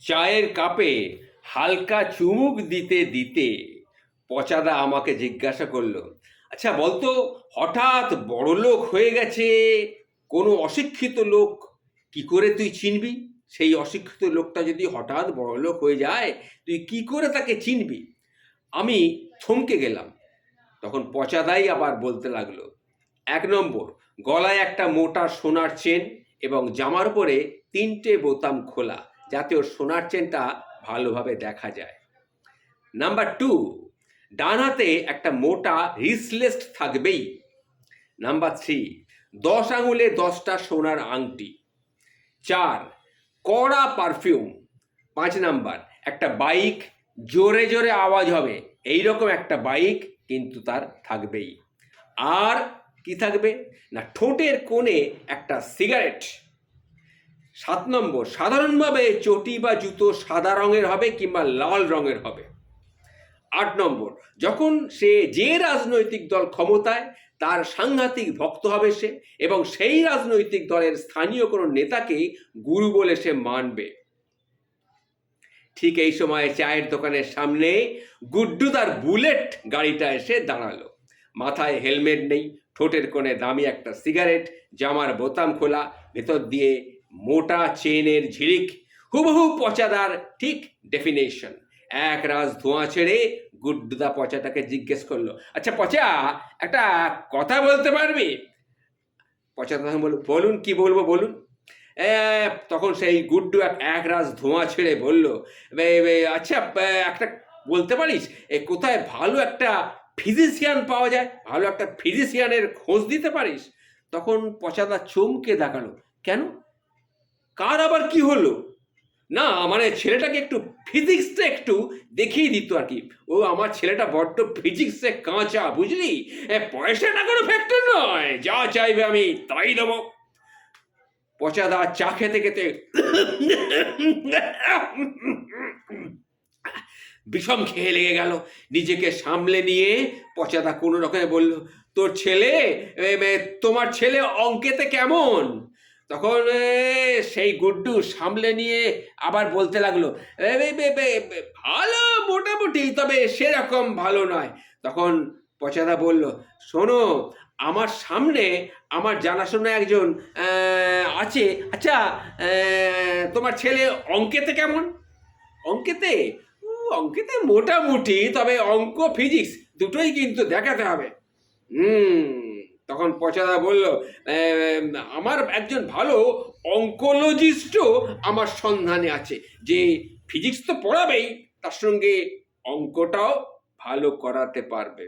চায়ের কাপে হালকা চুমুক দিতে দিতে পচাদা আমাকে জিজ্ঞাসা করলো, আচ্ছা বলতো, হঠাৎ বড়লোক হয়ে গেছে কোনো অশিক্ষিত লোক, কি করে তুই চিনবি? সেই অশিক্ষিত লোকটা যদি হঠাৎ বড়লোক হয়ে যায়, তুই কি করে তাকে চিনবি? আমি থমকে গেলাম। তখন পচাদাই আবার বলতে লাগলো, 1 নম্বর, গলায় একটা মোটা সোনার চেন এবং জামার উপরে 3টে বোতাম খোলা, যাতে ওর সোনার চেনটা ভালোভাবে দেখা যায়। নাম্বার 2, ডান হাতে একটা মোটা রিসলেট থাকবেই। নাম্বার 3, 10 আঙুলে 10টা সোনার আংটি। 4, কড়া পারফিউম। 5 নাম্বার, একটা বাইক, জোরে জোরে আওয়াজ হবে এইরকম একটা বাইক কিন্তু তার থাকবেই। আর কি থাকবে না, ঠোঁটের কোণে একটা সিগারেট। 7 নম্বর, সাধারণভাবে চটি বা জুতো সাদা রঙের হবে কিংবা লাল রঙের হবে। 8 নম্বর, যখন যে রাজনৈতিক দল ক্ষমতায়, তার সাংঘাতিক ভক্ত হবে সে, এবং সেই রাজনৈতিক দলের স্থানীয় কোনো নেতাকে গুরু বলে সে মানবে। ঠিক এই সময় চায়ের দোকানের সামনে গুড্ডু তার বুলেট গাড়িটা এসে দাঁড়ালো। মাথায় হেলমেট নেই, ঠোঁটের কোণে দামি একটা সিগারেট, জামার বোতাম খোলা, ভেতর দিয়ে মোটা চেনের ঝিলিক, হুবহু পচাদার ঠিক ডেফিনেশন। এক রাজ ধোঁয়া ছেড়ে গুড্ডুদা পচাটাকে জিজ্ঞেস করলো, আচ্ছা পচা, একটা কথা বলতে পারবি? পচা তখন বলল, বলুন, কি বলবো বলুন। তখন সেই গুড্ডু এক রাজ ধোঁয়া ছেড়ে বলল, আচ্ছা একটা বলতে পারিস, কোথায় ভালো একটা ফিজিশিয়ান পাওয়া যায়, ভালো একটা ফিজিশিয়ানের খোঁজ দিতে পারিস? তখন পচাদা চমকে দেখালো, কেন, কার আবার কি হলো? না মানে ছেলেটাকে একটু ফিজিক্সটা একটু দেখিয়ে দিত আর কি। ও আমার ছেলেটা বড্ড ফিজিক্সে কাঁচা, বুঝলি, পয়সাটা কোনো ফ্যাক্টর নয়, যা চাইবে আমি তাই দেবো। পচাদা চা খেতে খেতে বিষম খেয়ে লেগে গেল। নিজেকে সামলে নিয়ে পচাদা কোনো রকমে বলল, তোর ছেলে, তোমার ছেলে অঙ্কেতে কেমন? তখন সেই গুড্ডু সামলে নিয়ে আবার বলতে লাগলো, ভালো মোটামুটি, তবে সেরকম ভালো নয়। তখন পচাদা বলল, শোনো, আমার সামনে আমার জানাশোনা একজন আছে, আচ্ছা তোমার ছেলে অঙ্কেতে কেমন? অঙ্কেতে অঙ্কেতে মোটামুটি, তবে অঙ্ক ফিজিক্স দুটোই কিন্তু দেখাতে হবে। তখন পচাদা বলল, আমার একজন ভালো অঙ্কোলজিস্টও আমার সন্ধানে আছে, যে ফিজিক্স তো পড়াবেই, তার সঙ্গে অঙ্কটাও ভালো করাতে পারবে।